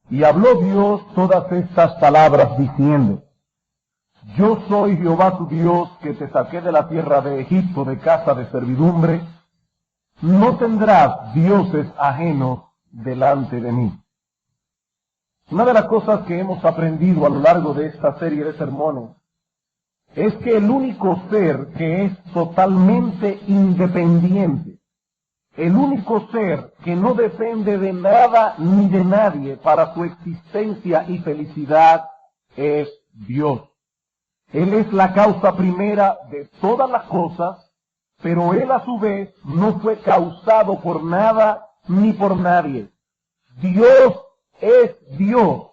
Y habló Dios todas estas palabras diciendo: Yo soy Jehová tu Dios, que te saqué de la tierra de Egipto, de casa de servidumbre. No tendrás dioses ajenos delante de mí. Una de las cosas que hemos aprendido a lo largo de esta serie de sermones es que el único ser que es totalmente independiente, el único ser que no depende de nada ni de nadie para su existencia y felicidad, es Dios. Él es la causa primera de todas las cosas, pero Él a su vez no fue causado por nada ni por nadie. Dios es Dios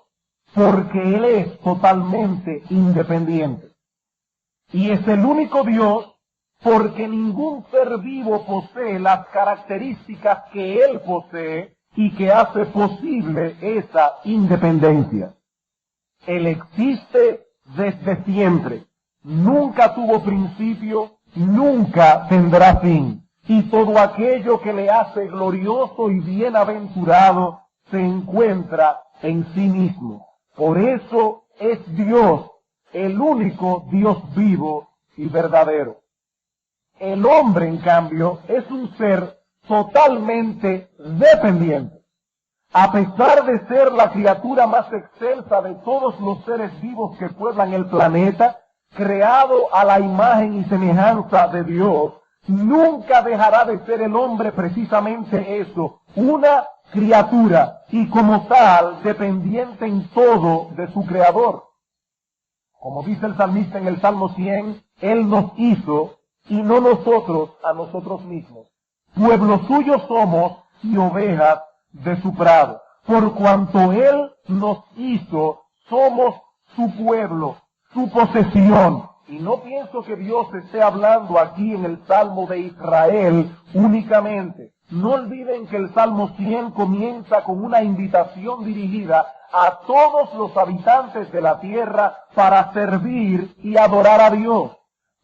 porque Él es totalmente independiente. Y es el único Dios porque ningún ser vivo posee las características que Él posee y que hace posible esa independencia. Él existe desde siempre, nunca tuvo principio, nunca tendrá fin, y todo aquello que le hace glorioso y bienaventurado se encuentra en sí mismo. Por eso es Dios, el único Dios vivo y verdadero. El hombre, en cambio, es un ser totalmente dependiente. A pesar de ser la criatura más excelsa de todos los seres vivos que pueblan el planeta, creado a la imagen y semejanza de Dios, nunca dejará de ser el hombre precisamente eso, una criatura, y como tal, dependiente en todo de su Creador. Como dice el salmista en el Salmo 100, Él nos hizo y no nosotros a nosotros mismos. Pueblo suyo somos y ovejas de su prado. Por cuanto Él nos hizo, somos su pueblo, su posesión. Y no pienso que Dios esté hablando aquí en el Salmo de Israel únicamente. No olviden que el Salmo 100 comienza con una invitación dirigida a todos los habitantes de la tierra para servir y adorar a Dios.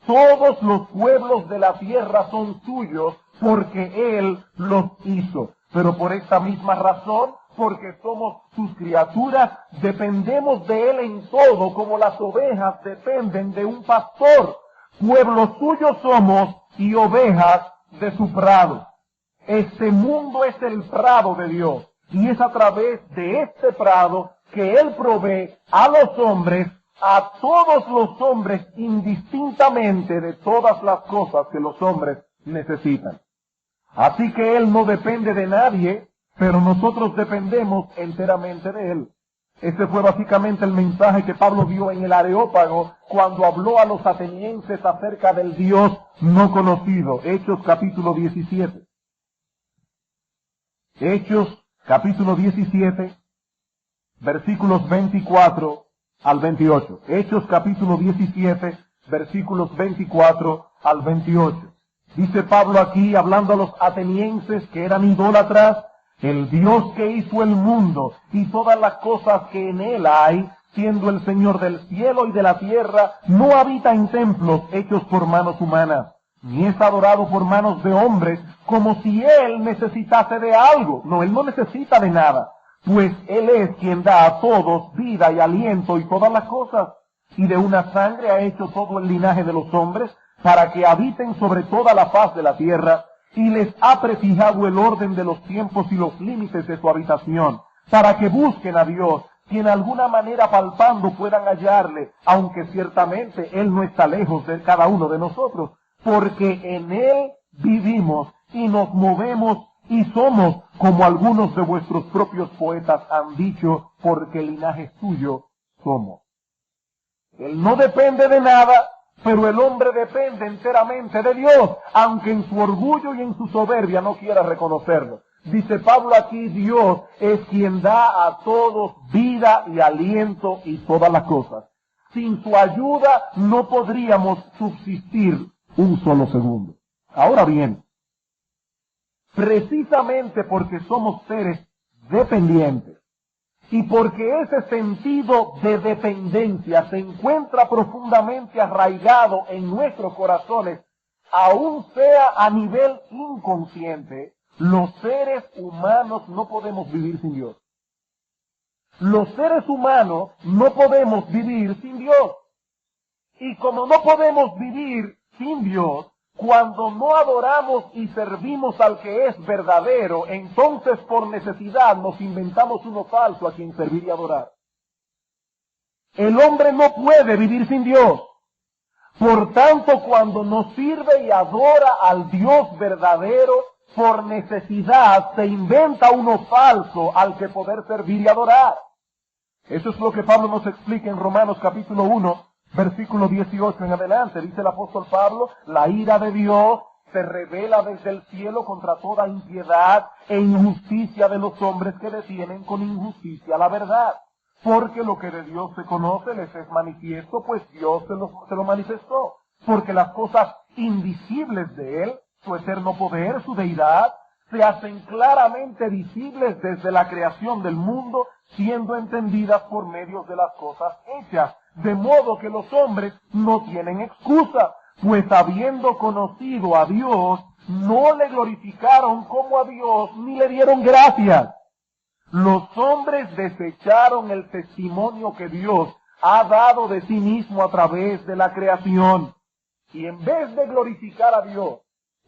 Todos los pueblos de la tierra son suyos porque Él los hizo. Pero por esta misma razón, porque somos sus criaturas, dependemos de Él en todo, como las ovejas dependen de un pastor. Pueblo suyo somos y ovejas de su prado. Este mundo es el prado de Dios, y es a través de este prado que Él provee a los hombres, a todos los hombres, indistintamente de todas las cosas que los hombres necesitan. Así que Él no depende de nadie, pero nosotros dependemos enteramente de Él. Ese fue básicamente el mensaje que Pablo dio en el Areópago cuando habló a los atenienses acerca del Dios no conocido. Hechos capítulo 17. Hechos capítulo 17, versículos 24 al 28. Hechos capítulo 17, versículos 24 al 28. Dice Pablo aquí, hablando a los atenienses que eran idólatras: el Dios que hizo el mundo y todas las cosas que en él hay, siendo el Señor del cielo y de la tierra, no habita en templos hechos por manos humanas, ni es adorado por manos de hombres, como si Él necesitase de algo. No, Él no necesita de nada, pues Él es quien da a todos vida y aliento y todas las cosas, y de una sangre ha hecho todo el linaje de los hombres, para que habiten sobre toda la faz de la tierra, y les ha prefijado el orden de los tiempos y los límites de su habitación, para que busquen a Dios, y en alguna manera palpando puedan hallarle, aunque ciertamente Él no está lejos de cada uno de nosotros, porque en Él vivimos y nos movemos y somos, como algunos de vuestros propios poetas han dicho, porque linaje suyo somos. Él no depende de nada, pero el hombre depende enteramente de Dios, aunque en su orgullo y en su soberbia no quiera reconocerlo. Dice Pablo aquí, Dios es quien da a todos vida y aliento y todas las cosas. Sin su ayuda no podríamos subsistir un solo segundo. Ahora bien, precisamente porque somos seres dependientes, y porque ese sentido de dependencia se encuentra profundamente arraigado en nuestros corazones, aun sea a nivel inconsciente, los seres humanos no podemos vivir sin Dios. Los seres humanos no podemos vivir sin Dios. Y como no podemos vivir sin Dios, cuando no adoramos y servimos al que es verdadero, entonces por necesidad nos inventamos uno falso a quien servir y adorar. El hombre no puede vivir sin Dios. Por tanto, cuando no sirve y adora al Dios verdadero, por necesidad se inventa uno falso al que poder servir y adorar. Eso es lo que Pablo nos explica en Romanos capítulo 1, versículo 18 en adelante. Dice el apóstol Pablo: la ira de Dios se revela desde el cielo contra toda impiedad e injusticia de los hombres que detienen con injusticia la verdad. Porque lo que de Dios se conoce les es manifiesto, pues Dios se lo manifestó. Porque las cosas invisibles de Él, su eterno poder, su deidad, se hacen claramente visibles desde la creación del mundo, siendo entendidas por medio de las cosas hechas. De modo que los hombres no tienen excusa, pues habiendo conocido a Dios, no le glorificaron como a Dios, ni le dieron gracias. Los hombres desecharon el testimonio que Dios ha dado de sí mismo a través de la creación. Y en vez de glorificar a Dios,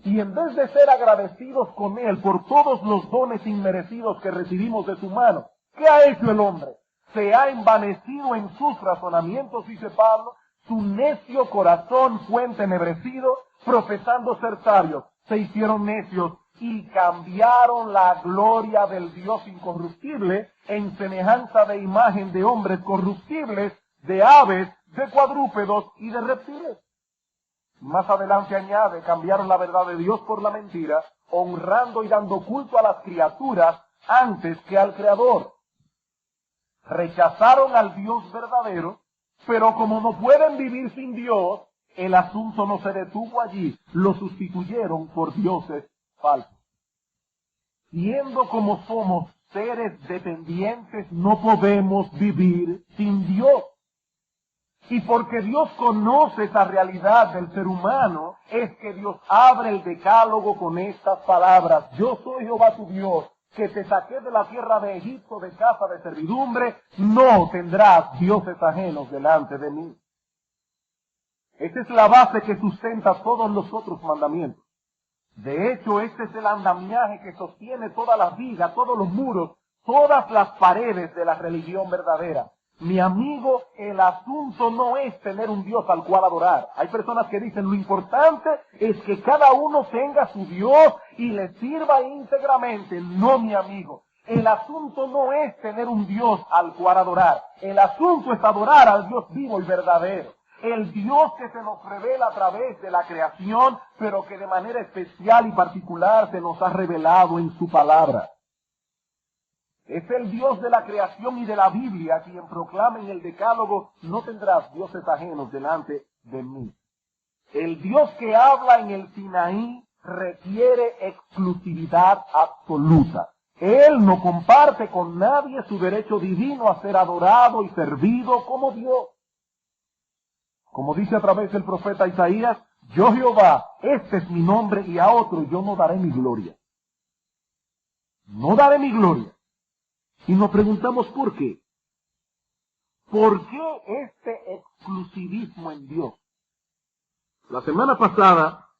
y en vez de ser agradecidos con Él por todos los dones inmerecidos que recibimos de su mano, ¿qué ha hecho el hombre? Se ha envanecido en sus razonamientos, dice Pablo, su necio corazón fue entenebrecido, profesando ser sabios, se hicieron necios y cambiaron la gloria del Dios incorruptible en semejanza de imagen de hombres corruptibles, de aves, de cuadrúpedos y de reptiles. Más adelante añade: cambiaron la verdad de Dios por la mentira, honrando y dando culto a las criaturas antes que al Creador. Rechazaron al Dios verdadero, pero como no pueden vivir sin Dios, el asunto no se detuvo allí, lo sustituyeron por dioses falsos. Siendo como somos seres dependientes, no podemos vivir sin Dios. Y porque Dios conoce esa realidad del ser humano, es que Dios abre el decálogo con estas palabras: yo soy Jehová tu Dios, que te saqué de la tierra de Egipto, de casa de servidumbre, no tendrás dioses ajenos delante de mí. Esa es la base que sustenta todos los otros mandamientos. De hecho, este es el andamiaje que sostiene todas las vigas, todos los muros, todas las paredes de la religión verdadera. Mi amigo, el asunto no es tener un Dios al cual adorar. Hay personas que dicen: lo importante es que cada uno tenga su Dios y le sirva íntegramente. No, mi amigo. El asunto no es tener un Dios al cual adorar. El asunto es adorar al Dios vivo y verdadero. El Dios que se nos revela a través de la creación, pero que de manera especial y particular se nos ha revelado en su palabra. Es el Dios de la creación y de la Biblia quien proclama en el Decálogo: no tendrás dioses ajenos delante de mí. El Dios que habla en el Sinaí requiere exclusividad absoluta. Él no comparte con nadie su derecho divino a ser adorado y servido como Dios. Como dice a través del profeta Isaías: yo Jehová, este es mi nombre, y a otro yo no daré mi gloria. No daré mi gloria. Y nos preguntamos ¿por qué? ¿Por qué este exclusivismo en Dios? La semana pasada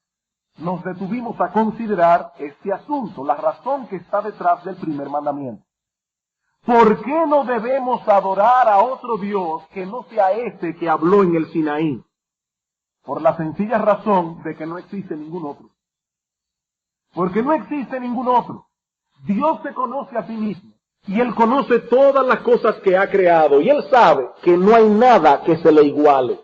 nos detuvimos a considerar este asunto, la razón que está detrás del primer mandamiento. ¿Por qué no debemos adorar a otro Dios que no sea ese que habló en el Sinaí? Por la sencilla razón de que no existe ningún otro. Porque no existe ningún otro. Dios se conoce a sí mismo. Y Él conoce todas las cosas que ha creado. Y Él sabe que no hay nada que se le iguale.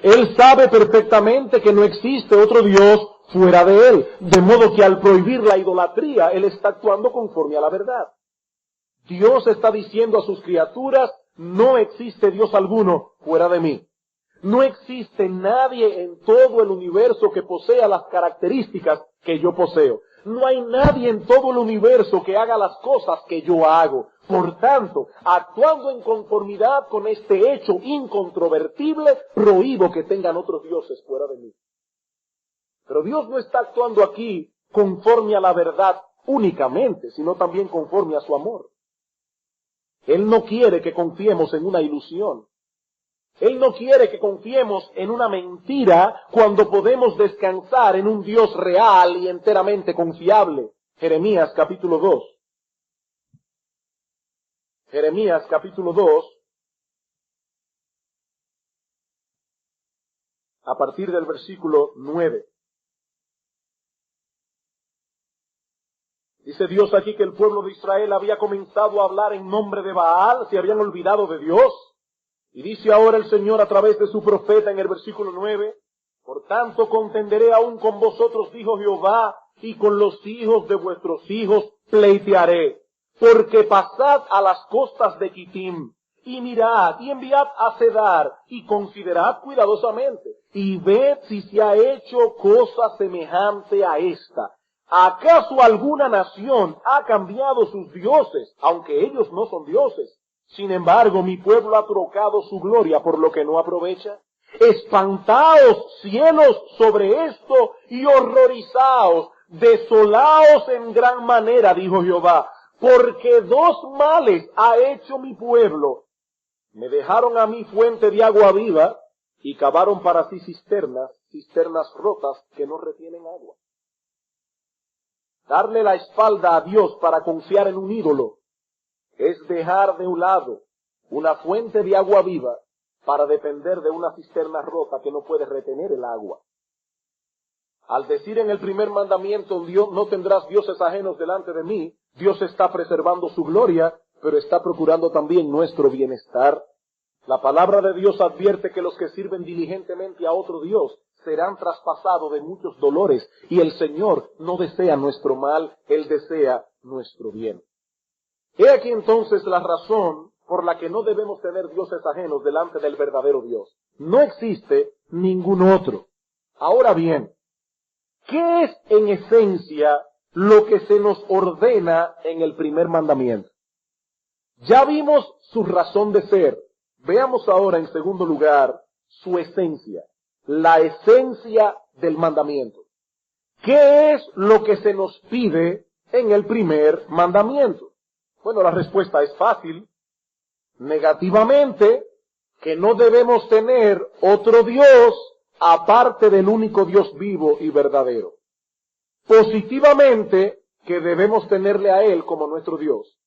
Él sabe perfectamente que no existe otro Dios fuera de Él. De modo que al prohibir la idolatría, Él está actuando conforme a la verdad. Dios está diciendo a sus criaturas: no existe Dios alguno fuera de mí. No existe nadie en todo el universo que posea las características que yo poseo. No hay nadie en todo el universo que haga las cosas que yo hago. Por tanto, actuando en conformidad con este hecho incontrovertible, prohíbo que tengan otros dioses fuera de mí. Pero Dios no está actuando aquí conforme a la verdad únicamente, sino también conforme a su amor. Él no quiere que confiemos en una ilusión. Él no quiere que confiemos en una mentira cuando podemos descansar en un Dios real y enteramente confiable. Jeremías capítulo 2. Jeremías capítulo 2, a partir del versículo 9. Dice Dios aquí que el pueblo de Israel había comenzado a hablar en nombre de Baal, se habían olvidado de Dios. Y dice ahora el Señor a través de su profeta en el versículo 9, por tanto contenderé aún con vosotros, dijo Jehová, y con los hijos de vuestros hijos pleitearé. Porque pasad a las costas de Quitim, y mirad, y enviad a Cedar, y considerad cuidadosamente, y ved si se ha hecho cosa semejante a esta. ¿Acaso alguna nación ha cambiado sus dioses, aunque ellos no son dioses? Sin embargo, mi pueblo ha trocado su gloria por lo que no aprovecha. Espantaos, cielos, sobre esto, y horrorizaos, desolaos en gran manera, dijo Jehová, porque dos males ha hecho mi pueblo. Me dejaron a mí fuente de agua viva, y cavaron para sí cisternas rotas que no retienen agua. Darle la espalda a Dios para confiar en un ídolo es dejar de un lado una fuente de agua viva para depender de una cisterna rota que no puede retener el agua. Al decir en el primer mandamiento, Dios, no tendrás dioses ajenos delante de mí, Dios está preservando su gloria, pero está procurando también nuestro bienestar. La palabra de Dios advierte que los que sirven diligentemente a otro Dios serán traspasados de muchos dolores, y el Señor no desea nuestro mal, Él desea nuestro bien. He aquí entonces la razón por la que no debemos tener dioses ajenos delante del verdadero Dios. No existe ningún otro. Ahora bien, ¿qué es en esencia lo que se nos ordena en el primer mandamiento? Ya vimos su razón de ser. Veamos ahora en segundo lugar su esencia, la esencia del mandamiento. ¿Qué es lo que se nos pide en el primer mandamiento? Bueno, la respuesta es fácil. Negativamente, que no debemos tener otro Dios aparte del único Dios vivo y verdadero. Positivamente, que debemos tenerle a Él como nuestro Dios.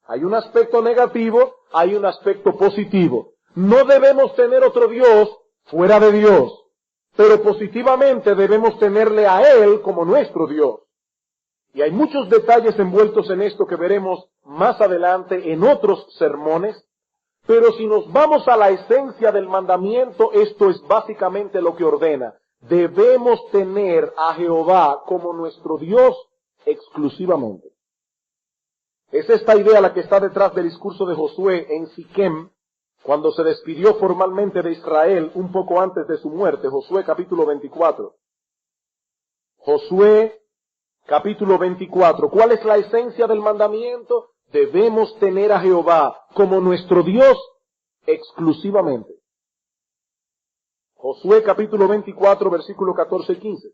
Hay un aspecto negativo, hay un aspecto positivo. No debemos tener otro Dios fuera de Dios, pero positivamente debemos tenerle a Él como nuestro Dios. Y hay muchos detalles envueltos en esto que veremos más adelante en otros sermones, pero si nos vamos a la esencia del mandamiento, esto es básicamente lo que ordena. Debemos tener a Jehová como nuestro Dios exclusivamente. Es esta idea la que está detrás del discurso de Josué en Siquem, cuando se despidió formalmente de Israel un poco antes de su muerte. Josué capítulo 24. Josué capítulo 24. ¿Cuál es la esencia del mandamiento? Debemos tener a Jehová como nuestro Dios exclusivamente. Josué capítulo 24, versículo 14 y 15.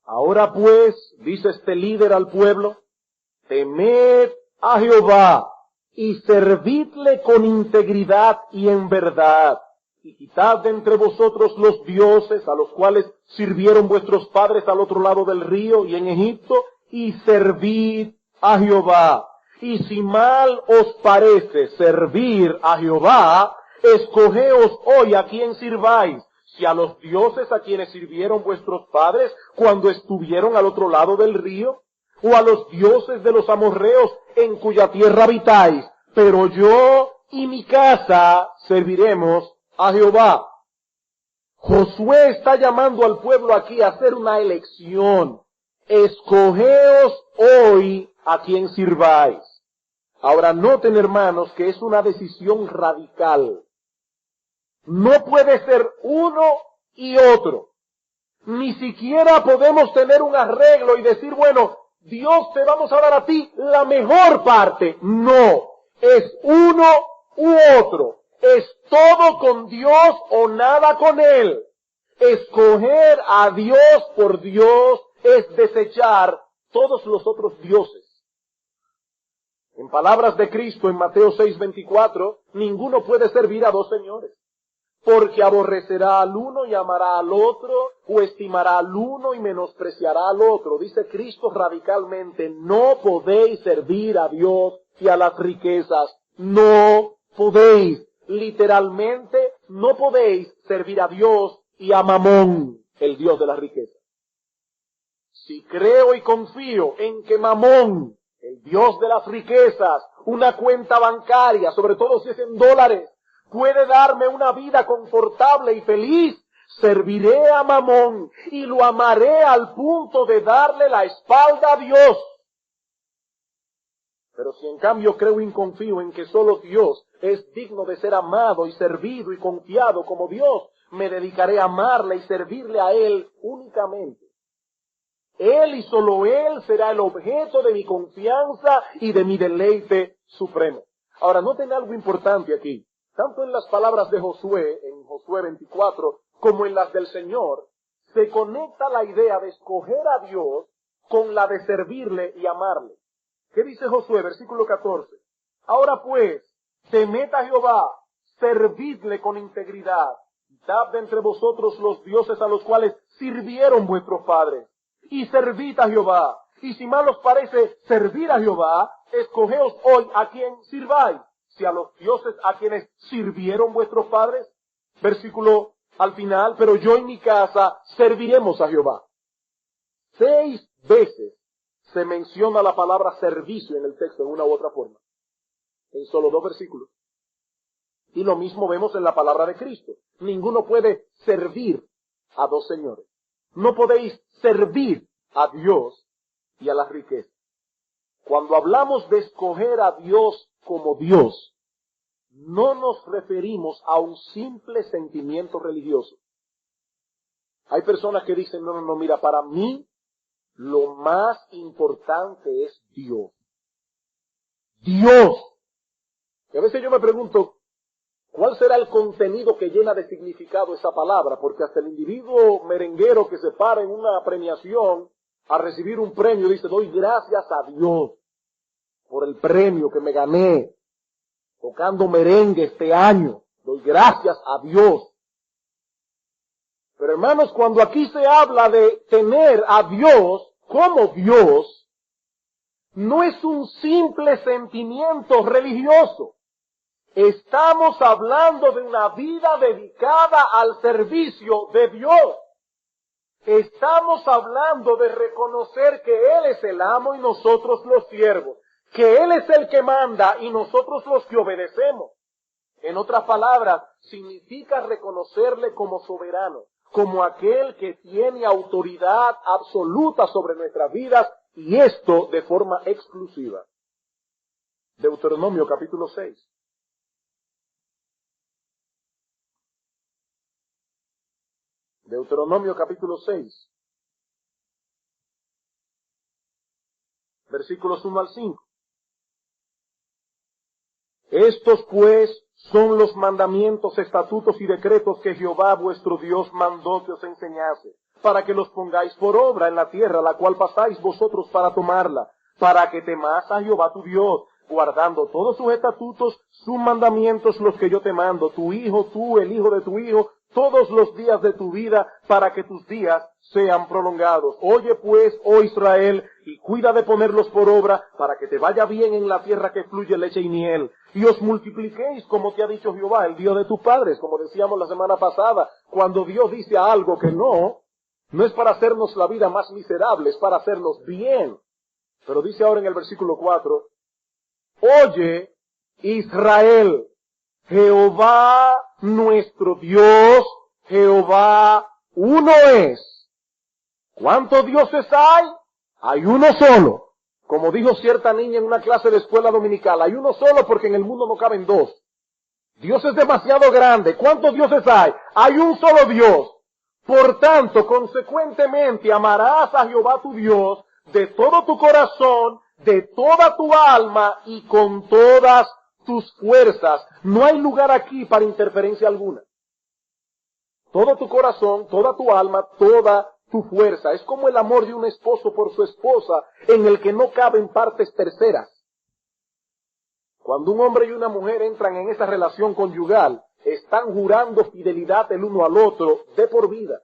Ahora pues, dice este líder al pueblo, temed a Jehová y servidle con integridad y en verdad. Y quitad de entre vosotros los dioses a los cuales sirvieron vuestros padres al otro lado del río y en Egipto, y servid a Jehová. Y si mal os parece servir a Jehová, escogeos hoy a quién sirváis, si a los dioses a quienes sirvieron vuestros padres cuando estuvieron al otro lado del río, o a los dioses de los amorreos en cuya tierra habitáis. Pero yo y mi casa serviremos a Jehová. Josué está llamando al pueblo aquí a hacer una elección. Escogeos hoy a quien sirváis. Ahora noten, hermanos, que es una decisión radical. No puede ser uno y otro. Ni siquiera podemos tener un arreglo y decir, bueno, Dios, te vamos a dar a ti la mejor parte. No, es uno u otro. Es todo con Dios o nada con Él. Escoger a Dios por Dios es desechar todos los otros dioses. En palabras de Cristo en Mateo 6:24, ninguno puede servir a dos señores, porque aborrecerá al uno y amará al otro, o estimará al uno y menospreciará al otro. Dice Cristo radicalmente, no podéis servir a Dios y a las riquezas. No podéis. Literalmente, no podéis servir a Dios y a Mamón, el Dios de las riquezas. Si creo y confío en que Mamón, el Dios de las riquezas, una cuenta bancaria, sobre todo si es en dólares, puede darme una vida confortable y feliz, serviré a Mamón y lo amaré al punto de darle la espalda a Dios. Pero si en cambio creo y confío en que solo Dios es digno de ser amado y servido y confiado como Dios, me dedicaré a amarle y servirle a Él únicamente. Él y solo Él será el objeto de mi confianza y de mi deleite supremo. Ahora, noten algo importante aquí. Tanto en las palabras de Josué, en Josué 24, como en las del Señor, se conecta la idea de escoger a Dios con la de servirle y amarle. ¿Qué dice Josué? Versículo 14. Ahora pues, temed a Jehová, servidle con integridad, quitad de entre vosotros los dioses a los cuales sirvieron vuestros padres, y servid a Jehová. Y si mal os parece servir a Jehová, escogeos hoy a quien sirváis, si a los dioses a quienes sirvieron vuestros padres. Versículo al final, pero yo y mi casa serviremos a Jehová. 6 veces se menciona la palabra servicio en el texto en una u otra forma, en solo 2 versículos. Y lo mismo vemos en la palabra de Cristo. Ninguno puede servir a dos señores. No podéis servir a Dios y a las riquezas. Cuando hablamos de escoger a Dios como Dios, no nos referimos a un simple sentimiento religioso. Hay personas que dicen, no, mira, para mí lo más importante es Dios. Dios. Y a veces yo me pregunto, ¿cuál será el contenido que llena de significado esa palabra? Porque hasta el individuo merenguero que se para en una premiación a recibir un premio dice, doy gracias a Dios por el premio que me gané tocando merengue este año. Doy gracias a Dios. Pero hermanos, cuando aquí se habla de tener a Dios como Dios, no es un simple sentimiento religioso. Estamos hablando de una vida dedicada al servicio de Dios. Estamos hablando de reconocer que Él es el amo y nosotros los siervos, que Él es el que manda y nosotros los que obedecemos. En otras palabras, significa reconocerle como soberano, como aquel que tiene autoridad absoluta sobre nuestras vidas, y esto de forma exclusiva. Deuteronomio capítulo 6. Deuteronomio capítulo 6, versículos 1 al 5. Estos pues son los mandamientos, estatutos y decretos que Jehová vuestro Dios mandó que os enseñase, para que los pongáis por obra en la tierra, la cual pasáis vosotros para tomarla, para que temas a Jehová tu Dios, guardando todos sus estatutos, sus mandamientos, los que yo te mando, tu hijo, tú, el hijo de tu hijo, todos los días de tu vida, para que tus días sean prolongados. Oye pues, oh Israel, y cuida de ponerlos por obra, para que te vaya bien en la tierra que fluye leche y miel, y os multipliquéis, como te ha dicho Jehová, el Dios de tus padres, como decíamos la semana pasada. Cuando Dios dice algo que no es para hacernos la vida más miserable, es para hacernos bien. Pero dice ahora en el versículo 4, oye, Israel, Jehová nuestro Dios, Jehová uno es. ¿Cuántos dioses hay? Hay uno solo. Como dijo cierta niña en una clase de escuela dominical, hay uno solo porque en el mundo no caben dos. Dios es demasiado grande. ¿Cuántos dioses hay? Hay un solo Dios. Por tanto, consecuentemente, amarás a Jehová tu Dios de todo tu corazón, de toda tu alma y con todas tus fuerzas. No hay lugar aquí para interferencia alguna. Todo tu corazón, toda tu alma, toda tu fuerza. Es como el amor de un esposo por su esposa, en el que no caben partes terceras. Cuando un hombre y una mujer entran en esa relación conyugal, están jurando fidelidad el uno al otro de por vida.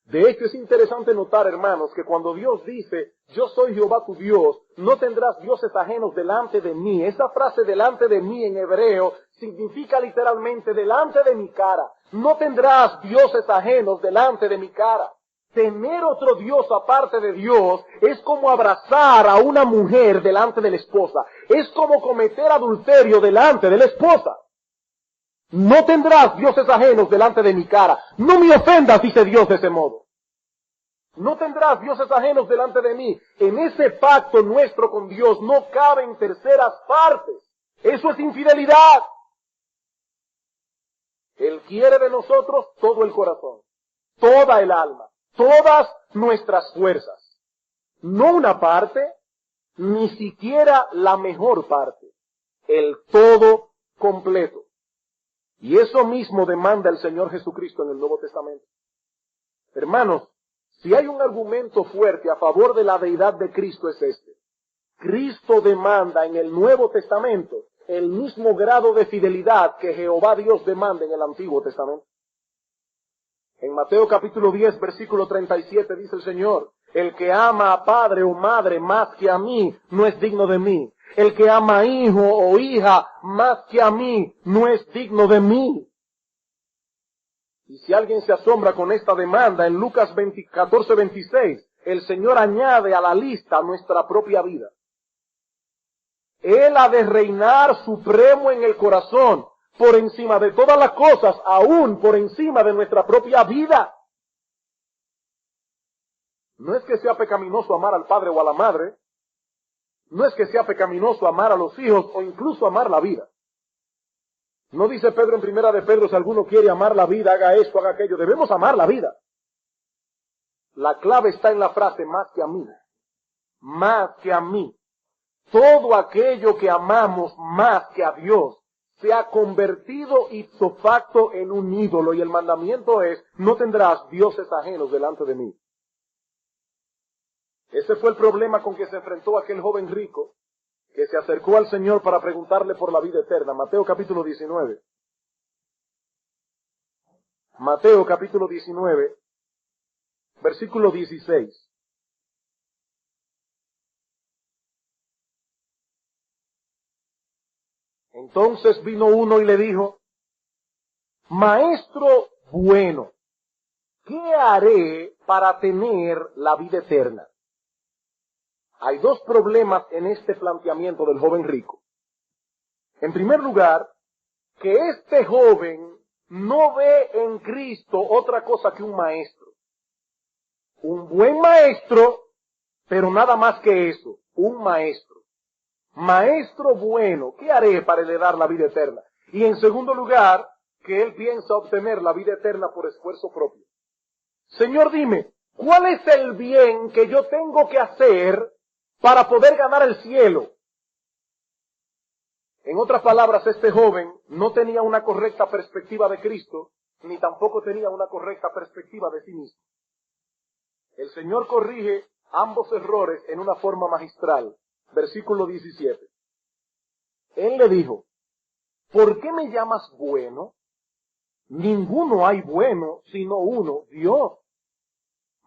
De hecho, es interesante notar, hermanos, que cuando Dios dice, yo soy Jehová tu Dios, no tendrás dioses ajenos delante de mí. Esa frase delante de mí en hebreo significa literalmente delante de mi cara. No tendrás dioses ajenos delante de mi cara. Tener otro Dios aparte de Dios es como abrazar a una mujer delante de la esposa. Es como cometer adulterio delante de la esposa. No tendrás dioses ajenos delante de mi cara. No me ofendas, dice Dios de ese modo. No tendrás dioses ajenos delante de mí. En ese pacto nuestro con Dios no caben terceras partes. Eso es infidelidad. Él quiere de nosotros todo el corazón, toda el alma, todas nuestras fuerzas. No una parte, ni siquiera la mejor parte. El todo completo. Y eso mismo demanda el Señor Jesucristo en el Nuevo Testamento. Hermanos, si hay un argumento fuerte a favor de la deidad de Cristo es este. Cristo demanda en el Nuevo Testamento el mismo grado de fidelidad que Jehová Dios demanda en el Antiguo Testamento. En Mateo capítulo 10, versículo 37 dice el Señor, el que ama a padre o madre más que a mí no es digno de mí. El que ama a hijo o hija más que a mí no es digno de mí. Y si alguien se asombra con esta demanda, en Lucas 14:26, el Señor añade a la lista nuestra propia vida. Él ha de reinar supremo en el corazón, por encima de todas las cosas, aún por encima de nuestra propia vida. No es que sea pecaminoso amar al padre o a la madre, no es que sea pecaminoso amar a los hijos o incluso amar la vida. No dice Pedro en primera de Pedro, si alguno quiere amar la vida, haga esto, haga aquello. Debemos amar la vida. La clave está en la frase más que a mí. Más que a mí. Todo aquello que amamos más que a Dios se ha convertido ipso facto en un ídolo. Y el mandamiento es, no tendrás dioses ajenos delante de mí. Ese fue el problema con que se enfrentó aquel joven rico que se acercó al Señor para preguntarle por la vida eterna. Mateo capítulo 19. Mateo capítulo 19, versículo 16. Entonces vino uno y le dijo, Maestro bueno, ¿qué haré para tener la vida eterna? Hay dos problemas en este planteamiento del joven rico. En primer lugar, que este joven no ve en Cristo otra cosa que un maestro. Un buen maestro, pero nada más que eso, un maestro. Maestro bueno, ¿qué haré para heredar la vida eterna? Y en segundo lugar, que él piensa obtener la vida eterna por esfuerzo propio. Señor, dime, ¿cuál es el bien que yo tengo que hacer para poder ganar el cielo? En otras palabras, este joven no tenía una correcta perspectiva de Cristo, ni tampoco tenía una correcta perspectiva de sí mismo. El Señor corrige ambos errores en una forma magistral. Versículo 17. Él le dijo, ¿por qué me llamas bueno? Ninguno hay bueno, sino uno, Dios.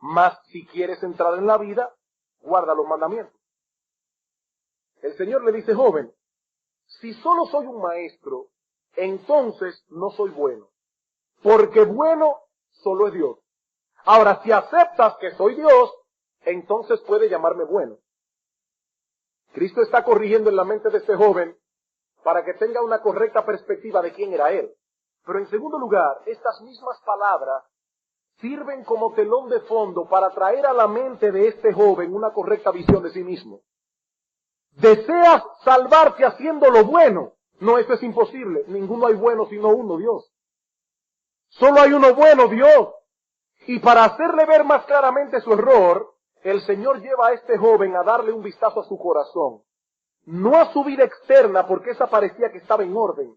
Mas si quieres entrar en la vida, guarda los mandamientos. El Señor le dice, joven, si solo soy un maestro, entonces no soy bueno. Porque bueno solo es Dios. Ahora, si aceptas que soy Dios, entonces puede llamarme bueno. Cristo está corrigiendo en la mente de este joven para que tenga una correcta perspectiva de quién era él. Pero en segundo lugar, estas mismas palabras sirven como telón de fondo para traer a la mente de este joven una correcta visión de sí mismo. ¿Deseas salvarte haciendo lo bueno? No, eso es imposible. Ninguno hay bueno sino uno, Dios. Solo hay uno bueno, Dios. Y para hacerle ver más claramente su error, el Señor lleva a este joven a darle un vistazo a su corazón. No a su vida externa, porque esa parecía que estaba en orden,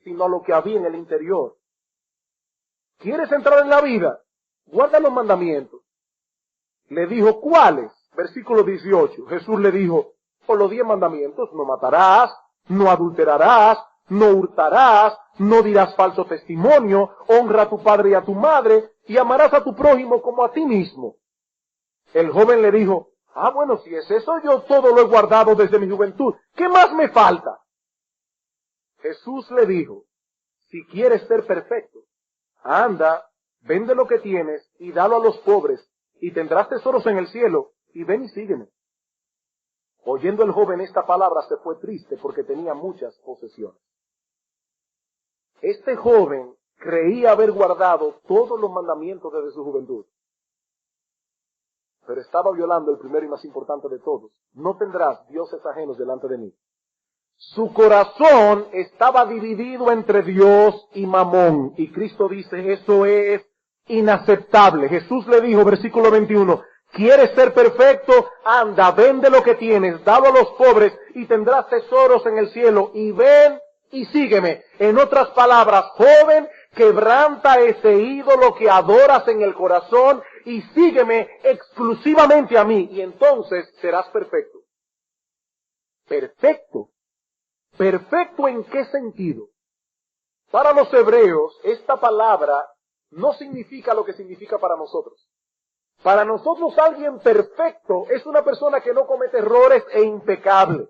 sino a lo que había en el interior. ¿Quieres entrar en la vida? Guarda los mandamientos. Le dijo, ¿cuáles? Versículo 18. Jesús le dijo, por los 10 mandamientos, no matarás, no adulterarás, no hurtarás, no dirás falso testimonio, honra a tu padre y a tu madre, y amarás a tu prójimo como a ti mismo. El joven le dijo, bueno, si es eso, yo todo lo he guardado desde mi juventud. ¿Qué más me falta? Jesús le dijo, si quieres ser perfecto, anda, vende lo que tienes y dalo a los pobres, y tendrás tesoros en el cielo, y ven y sígueme. Oyendo el joven esta palabra se fue triste porque tenía muchas posesiones. Este joven creía haber guardado todos los mandamientos desde su juventud, pero estaba violando el primero y más importante de todos. No tendrás dioses ajenos delante de mí. Su corazón estaba dividido entre Dios y Mamón, y Cristo dice, eso es inaceptable. Jesús le dijo, versículo 21, ¿quieres ser perfecto? Anda, vende lo que tienes, dalo a los pobres, y tendrás tesoros en el cielo, y ven y sígueme. En otras palabras, joven, quebranta ese ídolo que adoras en el corazón, y sígueme exclusivamente a mí, y entonces serás perfecto. ¿Perfecto? ¿Perfecto en qué sentido? Para los hebreos, esta palabra no significa lo que significa para nosotros. Para nosotros alguien perfecto es una persona que no comete errores e impecable.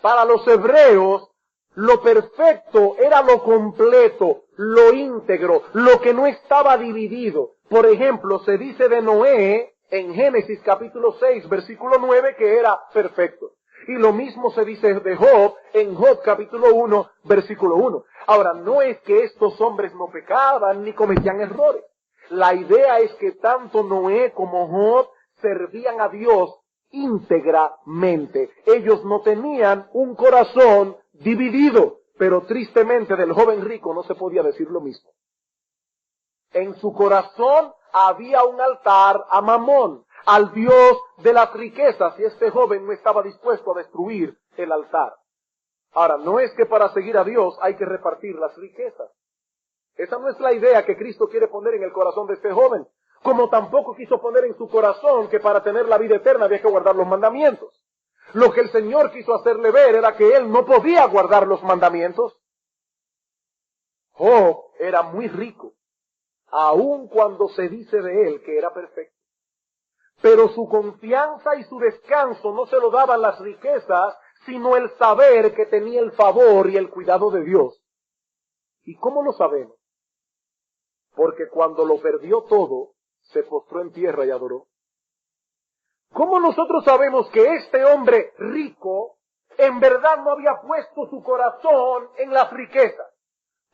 Para los hebreos, lo perfecto era lo completo, lo íntegro, lo que no estaba dividido. Por ejemplo, se dice de Noé en Génesis capítulo 6, versículo 9, que era perfecto. Y lo mismo se dice de Job en Job capítulo 1, versículo 1. Ahora, no es que estos hombres no pecaban ni cometían errores. La idea es que tanto Noé como Job servían a Dios íntegramente. Ellos no tenían un corazón dividido, pero tristemente del joven rico no se podía decir lo mismo. En su corazón había un altar a Mamón, al Dios de las riquezas, y este joven no estaba dispuesto a destruir el altar. Ahora, no es que para seguir a Dios hay que repartir las riquezas. Esa no es la idea que Cristo quiere poner en el corazón de este joven, como tampoco quiso poner en su corazón que para tener la vida eterna había que guardar los mandamientos. Lo que el Señor quiso hacerle ver era que él no podía guardar los mandamientos. Job era muy rico, aun cuando se dice de él que era perfecto. Pero su confianza y su descanso no se lo daban las riquezas, sino el saber que tenía el favor y el cuidado de Dios. ¿Y cómo lo sabemos? Porque cuando lo perdió todo, se postró en tierra y adoró. ¿Cómo nosotros sabemos que este hombre rico en verdad no había puesto su corazón en las riquezas?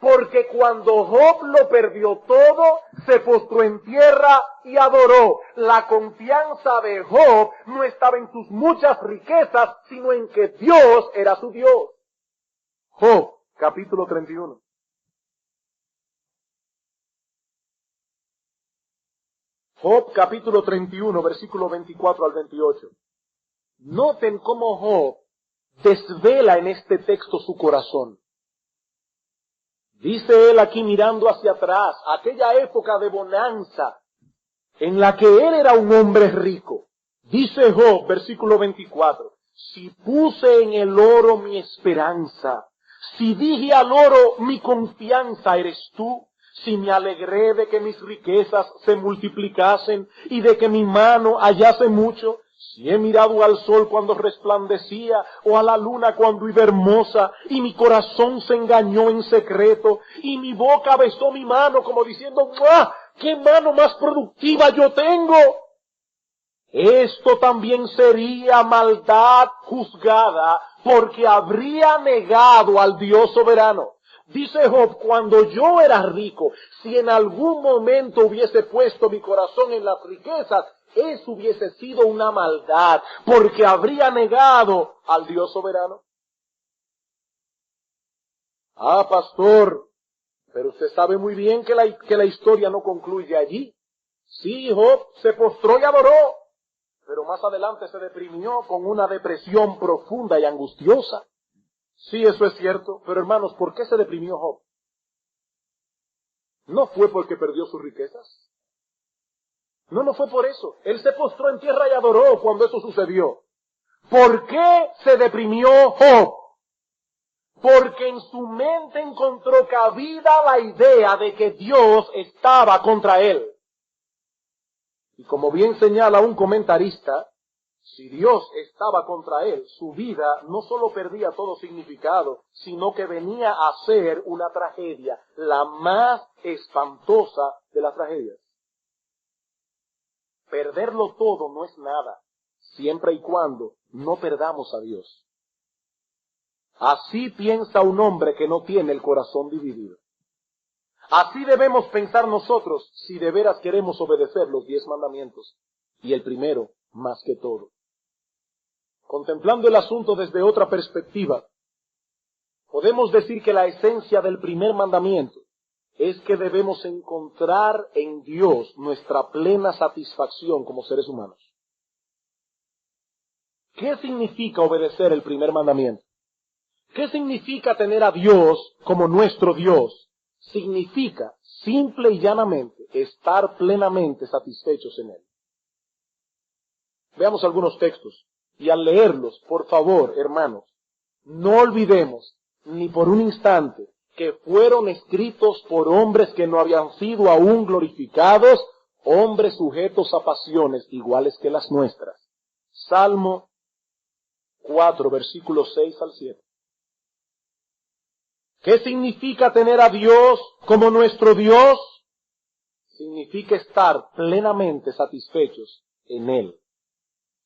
Porque cuando Job lo perdió todo, se postró en tierra y adoró. La confianza de Job no estaba en sus muchas riquezas, sino en que Dios era su Dios. Job, capítulo 31. Job, capítulo 31, versículo 24 al 28. Noten cómo Job desvela en este texto su corazón. Dice él aquí mirando hacia atrás, aquella época de bonanza en la que él era un hombre rico. Dice Job, versículo 24, si puse en el oro mi esperanza, si dije al oro mi confianza eres tú, si me alegré de que mis riquezas se multiplicasen y de que mi mano hallase mucho, si he mirado al sol cuando resplandecía o a la luna cuando iba hermosa y mi corazón se engañó en secreto y mi boca besó mi mano como diciendo, ¡ah! ¡Qué mano más productiva yo tengo! Esto también sería maldad juzgada porque habría negado al Dios soberano. Dice Job, cuando yo era rico, si en algún momento hubiese puesto mi corazón en las riquezas, eso hubiese sido una maldad, porque habría negado al Dios soberano. Pastor, pero usted sabe muy bien que la historia no concluye allí. Sí, Job se postró y adoró, pero más adelante se deprimió con una depresión profunda y angustiosa. Sí, eso es cierto, pero hermanos, ¿por qué se deprimió Job? ¿No fue porque perdió sus riquezas? No fue por eso. Él se postró en tierra y adoró cuando eso sucedió. ¿Por qué se deprimió Job? porque en su mente encontró cabida la idea de que Dios estaba contra él. Y como bien señala un comentarista, si Dios estaba contra él, su vida no solo perdía todo significado, sino que venía a ser una tragedia, la más espantosa de las tragedias. Perderlo todo no es nada, siempre y cuando no perdamos a Dios. Así piensa un hombre que no tiene el corazón dividido. Así debemos pensar nosotros si de veras queremos obedecer los 10 mandamientos, y el primero más que todo. Contemplando el asunto desde otra perspectiva, podemos decir que la esencia del primer mandamiento es que debemos encontrar en Dios nuestra plena satisfacción como seres humanos. ¿Qué significa obedecer el primer mandamiento? ¿Qué significa tener a Dios como nuestro Dios? Significa, simple y llanamente, estar plenamente satisfechos en Él. Veamos algunos textos. Y al leerlos, por favor, hermanos, no olvidemos ni por un instante que fueron escritos por hombres que no habían sido aún glorificados, hombres sujetos a pasiones iguales que las nuestras. Salmo 4, versículos 6 al 7. ¿Qué significa tener a Dios como nuestro Dios? Significa estar plenamente satisfechos en Él.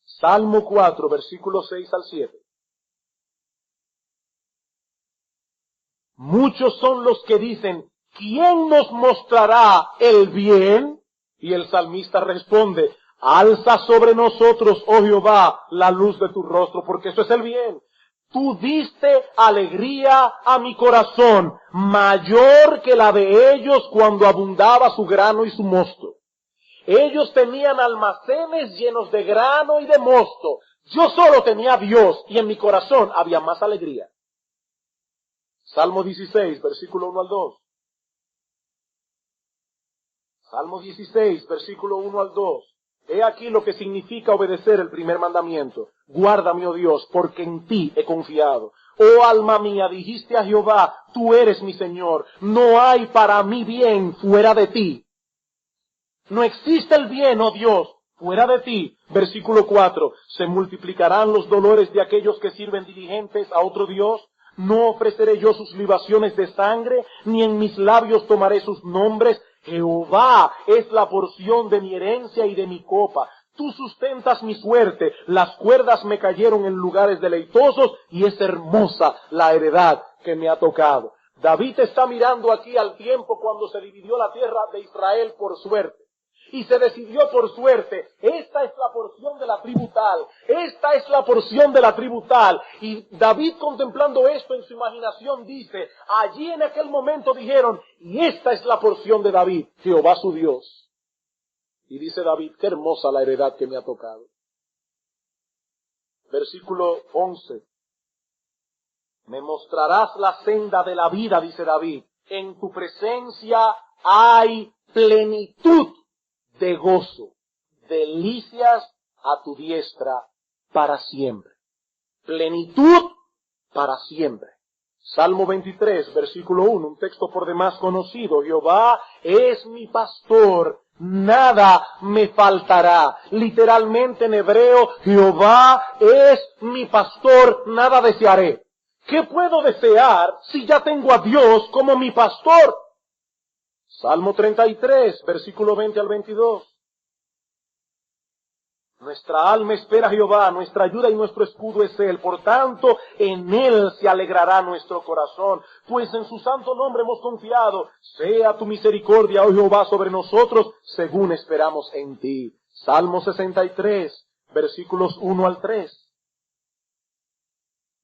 Salmo 4, versículos 6 al 7. Muchos son los que dicen, ¿quién nos mostrará el bien? Y el salmista responde, alza sobre nosotros, oh Jehová, la luz de tu rostro, porque eso es el bien. Tú diste alegría a mi corazón, mayor que la de ellos cuando abundaba su grano y su mosto. Ellos tenían almacenes llenos de grano y de mosto. Yo solo tenía a Dios y en mi corazón había más alegría. Salmo 16, versículo 1 al 2. Salmo 16, versículo 1 al 2. He aquí lo que significa obedecer el primer mandamiento. Guárdame, oh Dios, porque en ti he confiado. Oh alma mía, dijiste a Jehová, tú eres mi Señor. No hay para mí bien fuera de ti. No existe el bien, oh Dios, fuera de ti. Versículo 4. Se multiplicarán los dolores de aquellos que sirven diligentes a otro Dios. No ofreceré yo sus libaciones de sangre, ni en mis labios tomaré sus nombres. Jehová es la porción de mi herencia y de mi copa. Tú sustentas mi suerte, las cuerdas me cayeron en lugares deleitosos, y es hermosa la heredad que me ha tocado. David está mirando aquí al tiempo cuando se dividió la tierra de Israel por suerte. Y se decidió por suerte, esta es la porción de la tribu tal, esta es la porción de la tribu tal. Y David, contemplando esto en su imaginación, dice, allí en aquel momento dijeron, y esta es la porción de David, Jehová su Dios. Y dice David, qué hermosa la heredad que me ha tocado. Versículo 11. Me mostrarás la senda de la vida, dice David. En tu presencia hay plenitud de gozo, delicias a tu diestra para siempre. Plenitud para siempre. Salmo 23, versículo 1, un texto por demás conocido. Jehová es mi pastor, nada me faltará. Literalmente en hebreo, Jehová es mi pastor, nada desearé. ¿Qué puedo desear si ya tengo a Dios como mi pastor? Salmo 33, versículo 20 al 22. Nuestra alma espera a Jehová, nuestra ayuda y nuestro escudo es Él. Por tanto, en Él se alegrará nuestro corazón, pues en su santo nombre hemos confiado. Sea tu misericordia, oh Jehová, sobre nosotros, según esperamos en ti. Salmo 63, versículos 1 al 3.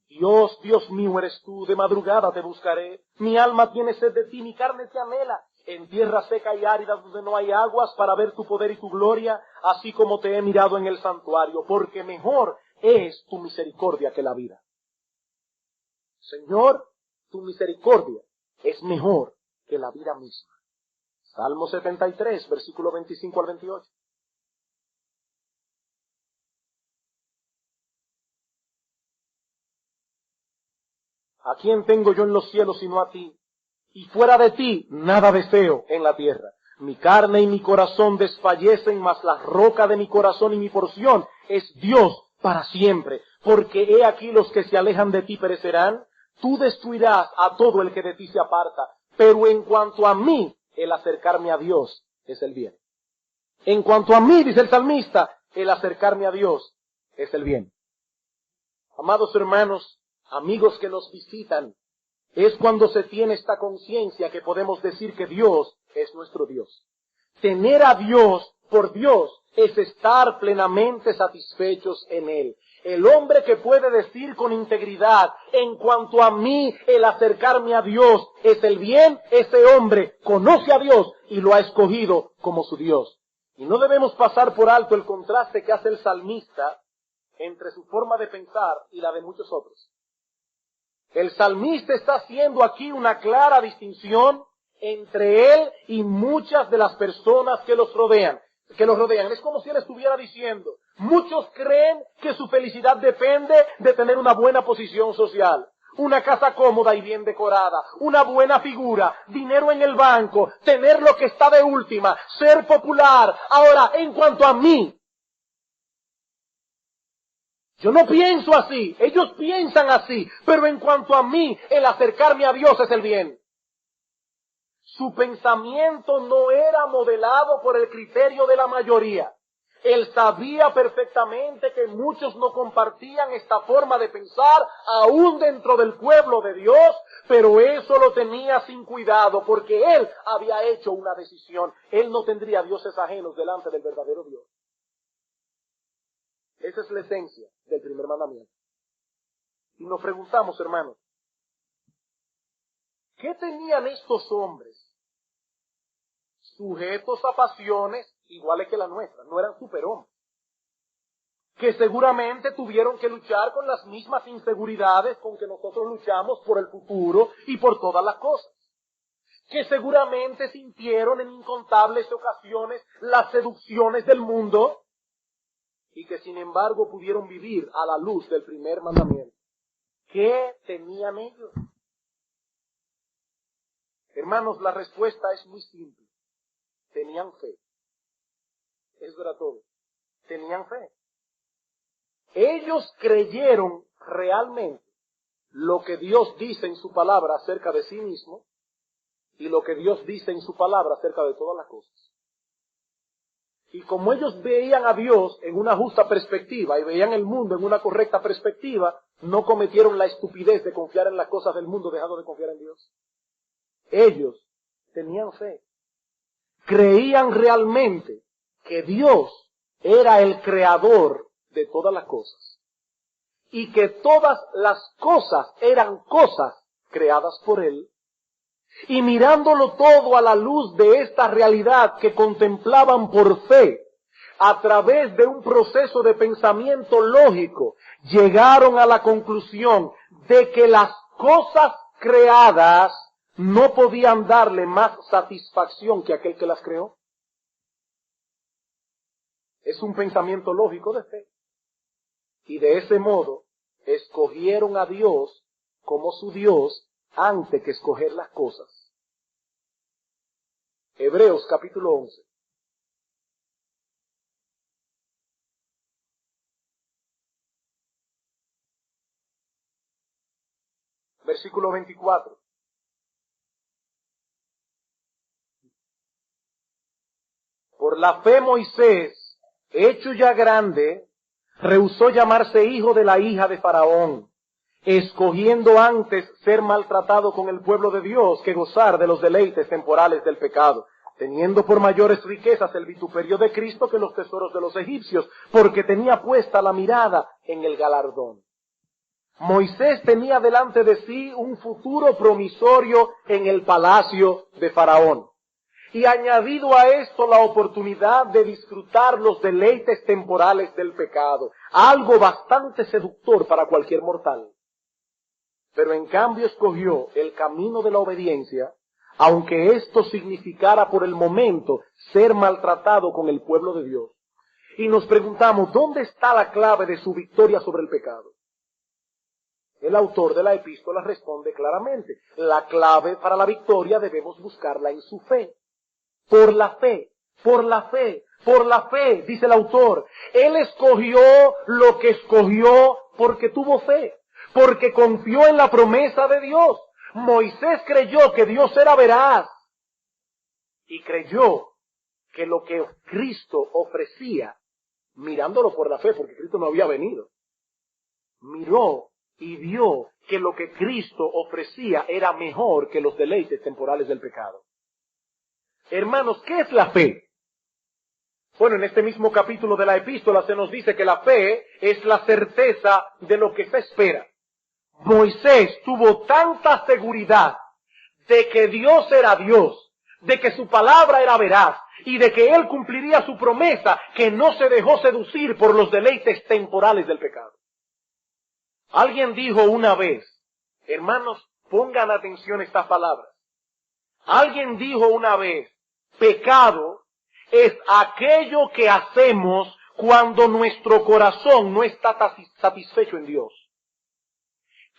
Dios, Dios mío eres tú, de madrugada te buscaré. Mi alma tiene sed de ti, mi carne te anhela. En tierra seca y árida donde no hay aguas, para ver tu poder y tu gloria, así como te he mirado en el santuario, porque mejor es tu misericordia que la vida. Señor, tu misericordia es mejor que la vida misma. Salmo 73, versículo 25 al 28. ¿A quién tengo yo en los cielos sino a ti? Y fuera de ti nada deseo en la tierra. Mi carne y mi corazón desfallecen, mas la roca de mi corazón y mi porción es Dios para siempre. Porque he aquí los que se alejan de ti perecerán. Tú destruirás a todo el que de ti se aparta. Pero en cuanto a mí, el acercarme a Dios es el bien. En cuanto a mí, dice el salmista, el acercarme a Dios es el bien. Amados hermanos, amigos que nos visitan, es cuando se tiene esta conciencia que podemos decir que Dios es nuestro Dios. Tener a Dios por Dios es estar plenamente satisfechos en Él. El hombre que puede decir con integridad, en cuanto a mí, el acercarme a Dios es el bien, ese hombre conoce a Dios y lo ha escogido como su Dios. Y no debemos pasar por alto el contraste que hace el salmista entre su forma de pensar y la de muchos otros. El salmista está haciendo aquí una clara distinción entre él y muchas de las personas que los rodean. Es como si él estuviera diciendo, muchos creen que su felicidad depende de tener una buena posición social, una casa cómoda y bien decorada, una buena figura, dinero en el banco, tener lo que está de última, ser popular. Ahora, en cuanto a mí, yo no pienso así, ellos piensan así, pero en cuanto a mí, el acercarme a Dios es el bien. Su pensamiento no era modelado por el criterio de la mayoría. Él sabía perfectamente que muchos no compartían esta forma de pensar, aún dentro del pueblo de Dios, pero eso lo tenía sin cuidado, porque él había hecho una decisión. Él no tendría dioses ajenos delante del verdadero Dios. Esa es la esencia del primer mandamiento. Y nos preguntamos, hermanos, ¿qué tenían estos hombres sujetos a pasiones iguales que las nuestras? No eran superhombres. Que seguramente tuvieron que luchar con las mismas inseguridades con que nosotros luchamos por el futuro y por todas las cosas. Que seguramente sintieron en incontables ocasiones las seducciones del mundo y que sin embargo pudieron vivir a la luz del primer mandamiento. ¿Qué tenían ellos? Hermanos, la respuesta es muy simple. Tenían fe. Eso era todo. Tenían fe. Ellos creyeron realmente lo que Dios dice en su palabra acerca de sí mismo y lo que Dios dice en su palabra acerca de todas las cosas. Y como ellos veían a Dios en una justa perspectiva y veían el mundo en una correcta perspectiva, no cometieron la estupidez de confiar en las cosas del mundo dejando de confiar en Dios. Ellos tenían fe. Creían realmente que Dios era el creador de todas las cosas y que todas las cosas eran cosas creadas por Él. Y mirándolo todo a la luz de esta realidad que contemplaban por fe, a través de un proceso de pensamiento lógico, llegaron a la conclusión de que las cosas creadas no podían darle más satisfacción que aquel que las creó. Es un pensamiento lógico de fe. Y de ese modo, escogieron a Dios como su Dios antes que escoger las cosas. Hebreos capítulo 11. Versículo 24. Por la fe Moisés, hecho ya grande, rehusó llamarse hijo de la hija de Faraón, escogiendo antes ser maltratado con el pueblo de Dios que gozar de los deleites temporales del pecado, teniendo por mayores riquezas el vituperio de Cristo que los tesoros de los egipcios, porque tenía puesta la mirada en el galardón. Moisés tenía delante de sí un futuro promisorio en el palacio de Faraón. Y añadido a esto la oportunidad de disfrutar los deleites temporales del pecado, algo bastante seductor para cualquier mortal. Pero en cambio escogió el camino de la obediencia, aunque esto significara por el momento ser maltratado con el pueblo de Dios. Y nos preguntamos, ¿dónde está la clave de su victoria sobre el pecado? El autor de la epístola responde claramente. La clave para la victoria debemos buscarla en su fe. Por la fe, por la fe, por la fe, dice el autor. Él escogió lo que escogió porque tuvo fe, porque confió en la promesa de Dios. Moisés creyó que Dios era veraz y creyó que lo que Cristo ofrecía, mirándolo por la fe, porque Cristo no había venido, miró y vio que lo que Cristo ofrecía era mejor que los deleites temporales del pecado. Hermanos, ¿qué es la fe? Bueno, en este mismo capítulo de la epístola se nos dice que la fe es la certeza de lo que se espera. Moisés tuvo tanta seguridad de que Dios era Dios, de que su palabra era veraz y de que él cumpliría su promesa, que no se dejó seducir por los deleites temporales del pecado. Alguien dijo una vez, hermanos, pongan atención a estas palabras. Alguien dijo una vez, pecado es aquello que hacemos cuando nuestro corazón no está satisfecho en Dios.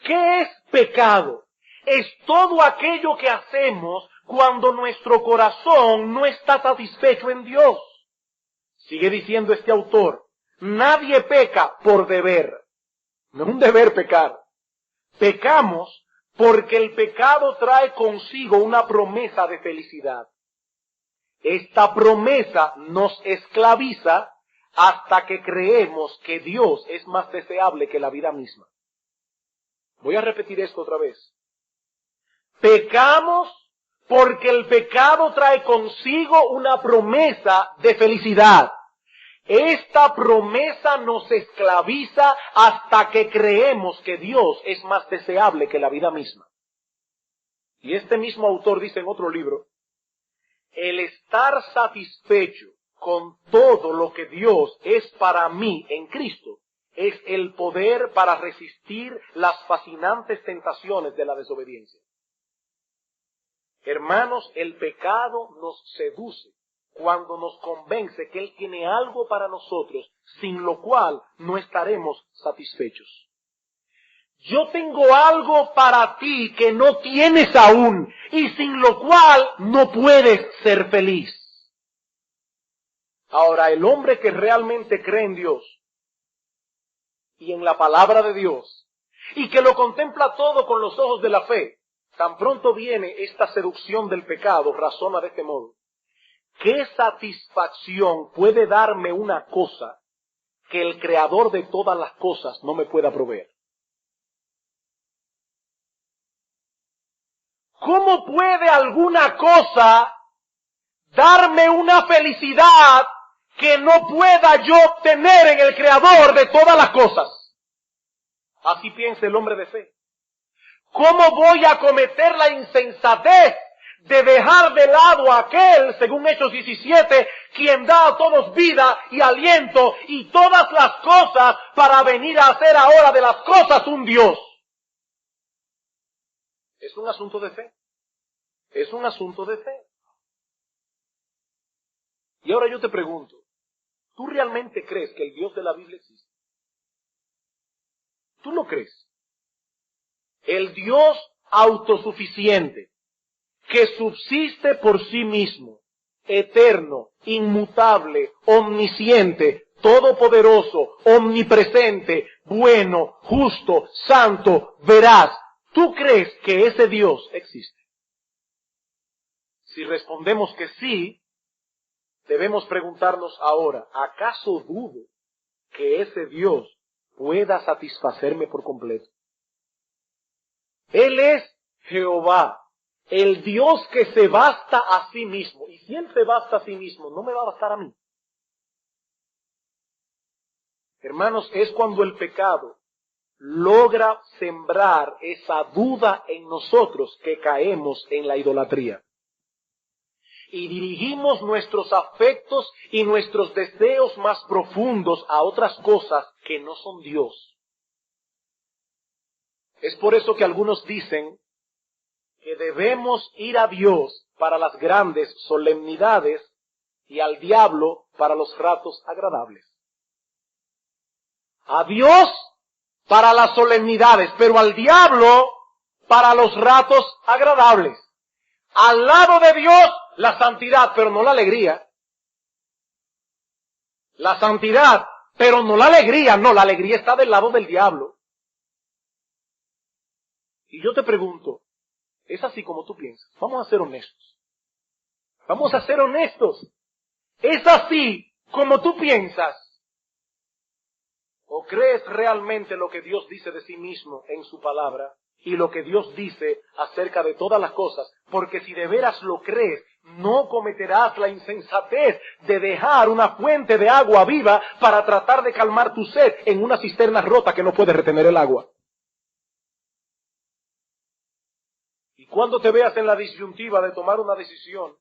¿Qué es pecado? Es todo aquello que hacemos cuando nuestro corazón no está satisfecho en Dios. Sigue diciendo este autor, nadie peca por deber. No es un deber pecar. Pecamos porque el pecado trae consigo una promesa de felicidad. Esta promesa nos esclaviza hasta que creemos que Dios es más deseable que la vida misma. Voy a repetir esto otra vez. Pecamos porque el pecado trae consigo una promesa de felicidad. Esta promesa nos esclaviza hasta que creemos que Dios es más deseable que la vida misma. Y este mismo autor dice en otro libro, el estar satisfecho con todo lo que Dios es para mí en Cristo es el poder para resistir las fascinantes tentaciones de la desobediencia. Hermanos, el pecado nos seduce cuando nos convence que Él tiene algo para nosotros, sin lo cual no estaremos satisfechos. Yo tengo algo para ti que no tienes aún, y sin lo cual no puedes ser feliz. Ahora, el hombre que realmente cree en Dios, y en la palabra de Dios, y que lo contempla todo con los ojos de la fe, tan pronto viene esta seducción del pecado, razona de este modo. ¿Qué satisfacción puede darme una cosa que el Creador de todas las cosas no me pueda proveer? ¿Cómo puede alguna cosa darme una felicidad que no pueda yo obtener en el Creador de todas las cosas? Así piensa el hombre de fe. ¿Cómo voy a cometer la insensatez de dejar de lado a aquel, según Hechos 17, quien da a todos vida y aliento y todas las cosas para venir a hacer ahora de las cosas un Dios? Es un asunto de fe. Es un asunto de fe. Y ahora yo te pregunto, ¿tú realmente crees que el Dios de la Biblia existe? ¿Tú lo crees? El Dios autosuficiente, que subsiste por sí mismo, eterno, inmutable, omnisciente, todopoderoso, omnipresente, bueno, justo, santo, veraz. ¿Tú crees que ese Dios existe? Si respondemos que sí, debemos preguntarnos ahora, ¿acaso dudo que ese Dios pueda satisfacerme por completo? Él es Jehová, el Dios que se basta a sí mismo. Y si Él se basta a sí mismo, ¿no me va a bastar a mí? Hermanos, es cuando el pecado logra sembrar esa duda en nosotros que caemos en la idolatría. Y dirigimos nuestros afectos y nuestros deseos más profundos a otras cosas que no son Dios. Es por eso que algunos dicen que debemos ir a Dios para las grandes solemnidades y al diablo para los ratos agradables. A Dios para las solemnidades, pero al diablo para los ratos agradables. Al lado de Dios, la santidad, pero no la alegría. La santidad, pero no la alegría. No, la alegría está del lado del diablo. Y yo te pregunto, ¿es así como tú piensas? Vamos a ser honestos. Vamos a ser honestos. ¿Es así como tú piensas? ¿O crees realmente lo que Dios dice de sí mismo en su palabra y lo que Dios dice acerca de todas las cosas? Porque si de veras lo crees, no cometerás la insensatez de dejar una fuente de agua viva para tratar de calmar tu sed en una cisterna rota que no puede retener el agua. Y cuando te veas en la disyuntiva de tomar una decisión,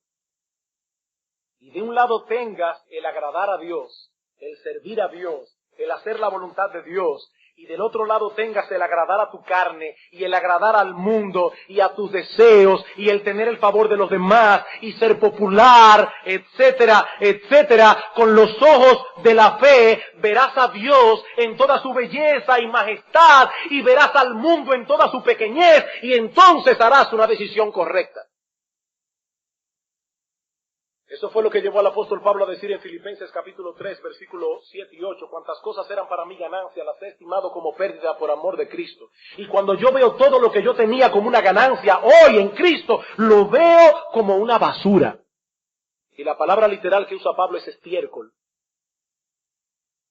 y de un lado tengas el agradar a Dios, el servir a Dios, el hacer la voluntad de Dios, y del otro lado tengas el agradar a tu carne, y el agradar al mundo, y a tus deseos, y el tener el favor de los demás, y ser popular, etcétera, etcétera, con los ojos de la fe verás a Dios en toda su belleza y majestad, y verás al mundo en toda su pequeñez, y entonces harás una decisión correcta. Eso fue lo que llevó al apóstol Pablo a decir en Filipenses capítulo 3, versículos 7 y 8, cuantas cosas eran para mí ganancia, las he estimado como pérdida por amor de Cristo. Y cuando yo veo todo lo que yo tenía como una ganancia, hoy en Cristo, lo veo como una basura. Y la palabra literal que usa Pablo es estiércol.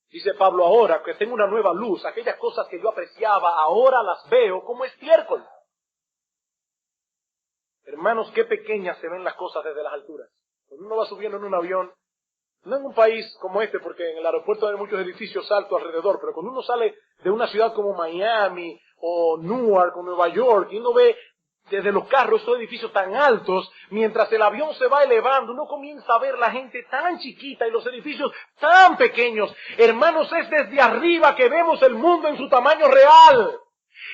Dice Pablo, ahora que tengo una nueva luz, aquellas cosas que yo apreciaba, ahora las veo como estiércol. Hermanos, qué pequeñas se ven las cosas desde las alturas. Cuando uno va subiendo en un avión, no en un país como este, porque en el aeropuerto hay muchos edificios altos alrededor, pero cuando uno sale de una ciudad como Miami, o Newark, o Nueva York, y uno ve desde los carros esos edificios tan altos, mientras el avión se va elevando, uno comienza a ver la gente tan chiquita y los edificios tan pequeños. Hermanos, es desde arriba que vemos el mundo en su tamaño real.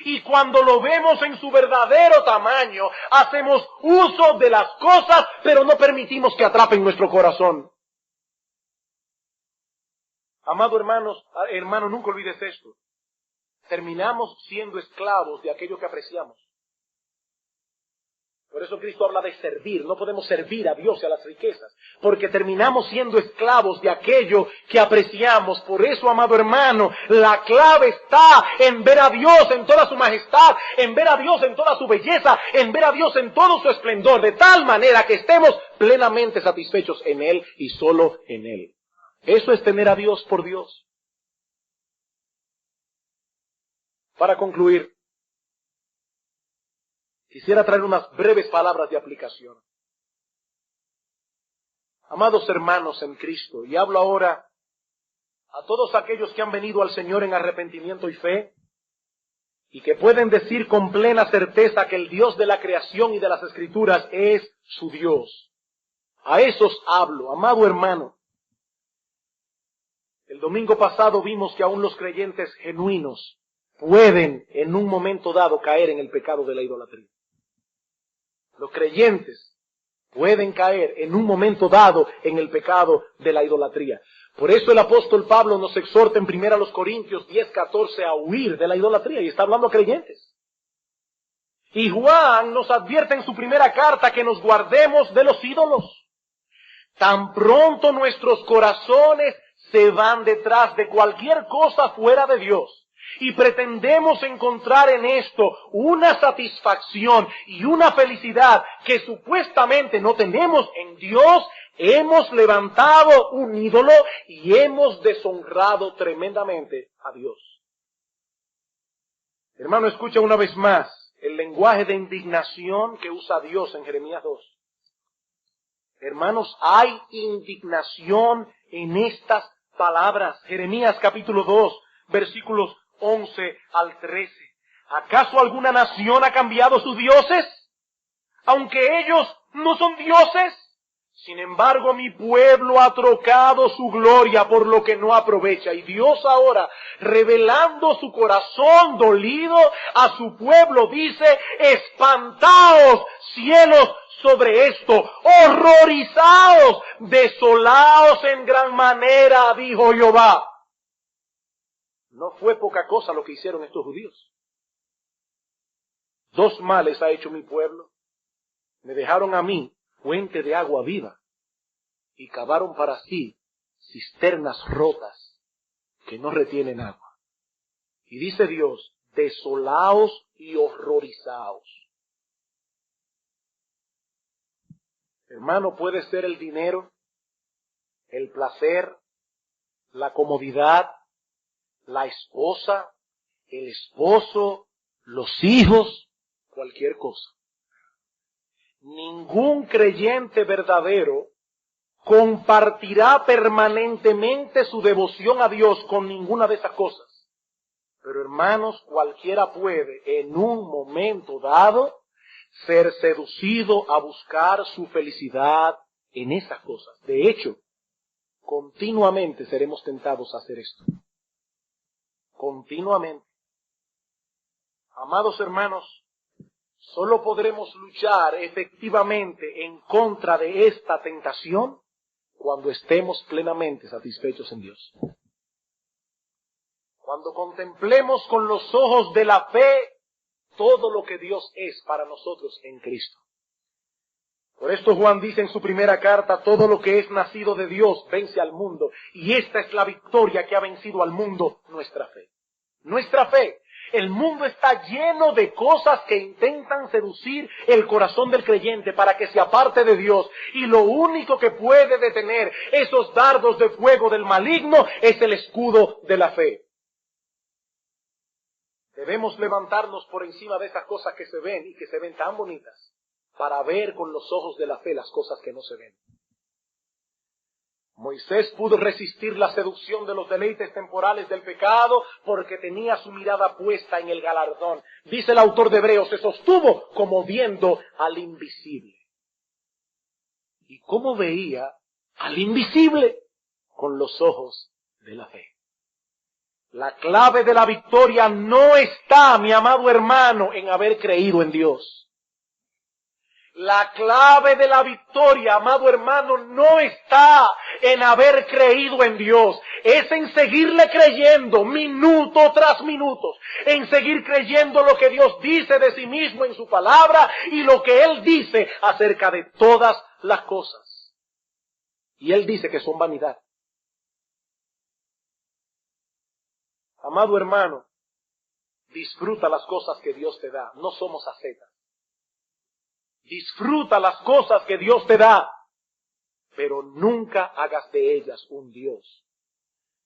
Y cuando lo vemos en su verdadero tamaño, hacemos uso de las cosas, pero no permitimos que atrapen nuestro corazón. Amado hermano, nunca olvides esto. Terminamos siendo esclavos de aquello que apreciamos. Por eso Cristo habla de servir. No podemos servir a Dios y a las riquezas, porque terminamos siendo esclavos de aquello que apreciamos. Por eso, amado hermano, la clave está en ver a Dios en toda su majestad, en ver a Dios en toda su belleza, en ver a Dios en todo su esplendor, de tal manera que estemos plenamente satisfechos en Él y solo en Él. Eso es tener a Dios por Dios. Para concluir, quisiera traer unas breves palabras de aplicación. Amados hermanos en Cristo, y hablo ahora a todos aquellos que han venido al Señor en arrepentimiento y fe, y que pueden decir con plena certeza que el Dios de la creación y de las Escrituras es su Dios. A esos hablo, amado hermano. El domingo pasado vimos que aún los creyentes genuinos pueden en un momento dado caer en el pecado de la idolatría. Los creyentes pueden caer en un momento dado en el pecado de la idolatría. Por eso el apóstol Pablo nos exhorta en 1 Corintios 10:14 a huir de la idolatría, y está hablando a creyentes. Y Juan nos advierte en su primera carta que nos guardemos de los ídolos. Tan pronto nuestros corazones se van detrás de cualquier cosa fuera de Dios, y pretendemos encontrar en esto una satisfacción y una felicidad que supuestamente no tenemos en Dios, hemos levantado un ídolo y hemos deshonrado tremendamente a Dios. Hermano, escucha una vez más el lenguaje de indignación que usa Dios en Jeremías 2. Hermanos, hay indignación en estas palabras. Jeremías capítulo 2, versículos 11 al 13. ¿Acaso alguna nación ha cambiado sus dioses? Aunque ellos no son dioses. Sin embargo, mi pueblo ha trocado su gloria por lo que no aprovecha. Y Dios ahora, revelando su corazón dolido a su pueblo, dice: espantaos, cielos, sobre esto, horrorizaos, desolaos en gran manera, dijo Jehová. No fue poca cosa lo que hicieron estos judíos. 2 males ha hecho mi pueblo. Me dejaron a mí fuente de agua viva y cavaron para sí cisternas rotas que no retienen agua. Y dice Dios, desolaos y horrorizaos. Hermano, puede ser el dinero, el placer, la comodidad, la esposa, el esposo, los hijos, cualquier cosa. Ningún creyente verdadero compartirá permanentemente su devoción a Dios con ninguna de esas cosas. Pero hermanos, cualquiera puede en un momento dado ser seducido a buscar su felicidad en esas cosas. De hecho, continuamente seremos tentados a hacer esto. Continuamente. Amados hermanos, solo podremos luchar efectivamente en contra de esta tentación cuando estemos plenamente satisfechos en Dios. Cuando contemplemos con los ojos de la fe todo lo que Dios es para nosotros en Cristo. Por esto Juan dice en su primera carta, todo lo que es nacido de Dios vence al mundo. Y esta es la victoria que ha vencido al mundo, nuestra fe. Nuestra fe. El mundo está lleno de cosas que intentan seducir el corazón del creyente para que se aparte de Dios. Y lo único que puede detener esos dardos de fuego del maligno es el escudo de la fe. Debemos levantarnos por encima de esas cosas que se ven y que se ven tan bonitas para ver con los ojos de la fe las cosas que no se ven. Moisés pudo resistir la seducción de los deleites temporales del pecado porque tenía su mirada puesta en el galardón. Dice el autor de Hebreos, se sostuvo como viendo al invisible. ¿Y cómo veía al invisible? Con los ojos de la fe. La clave de la victoria no está, mi amado hermano, en haber creído en Dios. La clave de la victoria, amado hermano, no está en haber creído en Dios. Es en seguirle creyendo minuto tras minuto. En seguir creyendo lo que Dios dice de sí mismo en su palabra y lo que Él dice acerca de todas las cosas. Y Él dice que son vanidad. Amado hermano, disfruta las cosas que Dios te da. No somos ascetas. Disfruta las cosas que Dios te da, pero nunca hagas de ellas un Dios.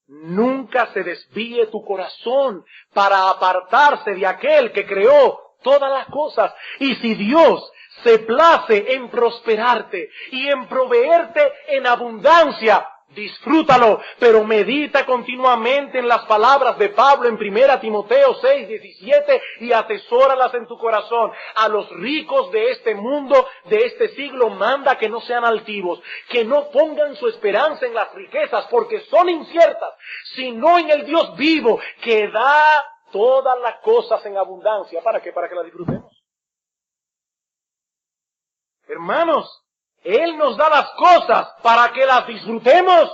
Nunca se desvíe tu corazón para apartarse de aquel que creó todas las cosas. Y si Dios se place en prosperarte y en proveerte en abundancia, disfrútalo, pero medita continuamente en las palabras de Pablo en 1 Timoteo 6:17 y atesóralas en tu corazón. A los ricos de este mundo, de este siglo, manda que no sean altivos, que no pongan su esperanza en las riquezas porque son inciertas, sino en el Dios vivo que da todas las cosas en abundancia. ¿Para qué? Para que las disfrutemos. Hermanos, Él nos da las cosas para que las disfrutemos.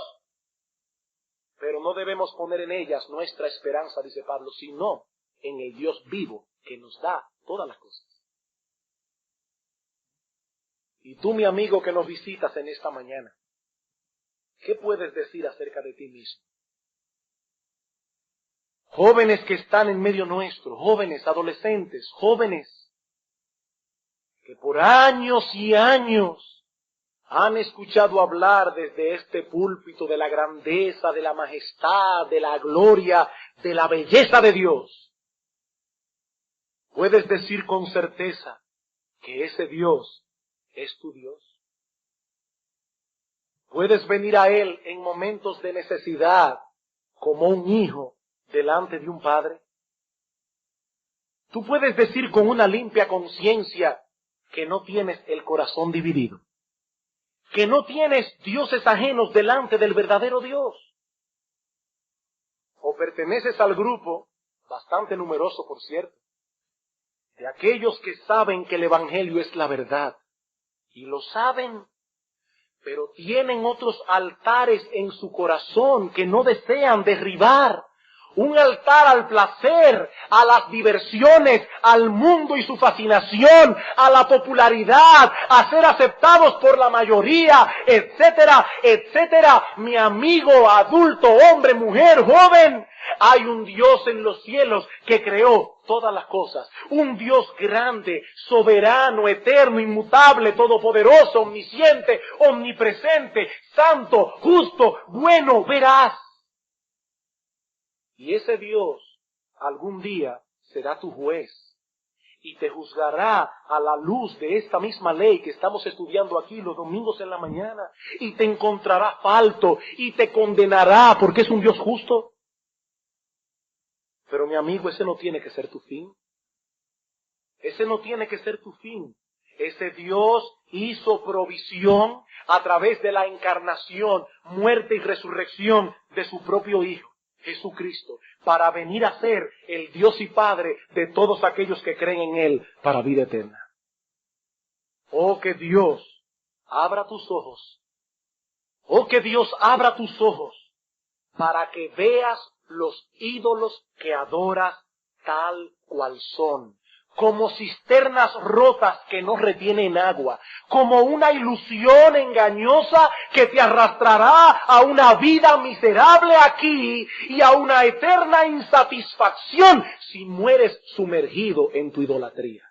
Pero no debemos poner en ellas nuestra esperanza, dice Pablo, sino en el Dios vivo que nos da todas las cosas. Y tú, mi amigo que nos visitas en esta mañana, ¿qué puedes decir acerca de ti mismo? Jóvenes que están en medio nuestro, jóvenes, adolescentes, jóvenes, que por años y años han escuchado hablar desde este púlpito de la grandeza, de la majestad, de la gloria, de la belleza de Dios. Puedes decir con certeza que ese Dios es tu Dios. Puedes venir a Él en momentos de necesidad como un hijo delante de un padre. Tú puedes decir con una limpia conciencia que no tienes el corazón dividido, que no tienes dioses ajenos delante del verdadero Dios. O perteneces al grupo, bastante numeroso por cierto, de aquellos que saben que el Evangelio es la verdad, y lo saben, pero tienen otros altares en su corazón que no desean derribar, un altar al placer, a las diversiones, al mundo y su fascinación, a la popularidad, a ser aceptados por la mayoría, etcétera, etcétera. Mi amigo, adulto, hombre, mujer, joven, hay un Dios en los cielos que creó todas las cosas. Un Dios grande, soberano, eterno, inmutable, todopoderoso, omnisciente, omnipresente, santo, justo, bueno, veraz. Y ese Dios algún día será tu juez y te juzgará a la luz de esta misma ley que estamos estudiando aquí los domingos en la mañana, y te encontrará falto y te condenará porque es un Dios justo. Pero mi amigo, ese no tiene que ser tu fin. Ese no tiene que ser tu fin. Ese Dios hizo provisión a través de la encarnación, muerte y resurrección de su propio Hijo, Jesucristo, para venir a ser el Dios y Padre de todos aquellos que creen en Él para vida eterna. Oh, que Dios abra tus ojos. Oh, que Dios abra tus ojos para que veas los ídolos que adoras tal cual son, como cisternas rotas que no retienen agua, como una ilusión engañosa que te arrastrará a una vida miserable aquí y a una eterna insatisfacción si mueres sumergido en tu idolatría.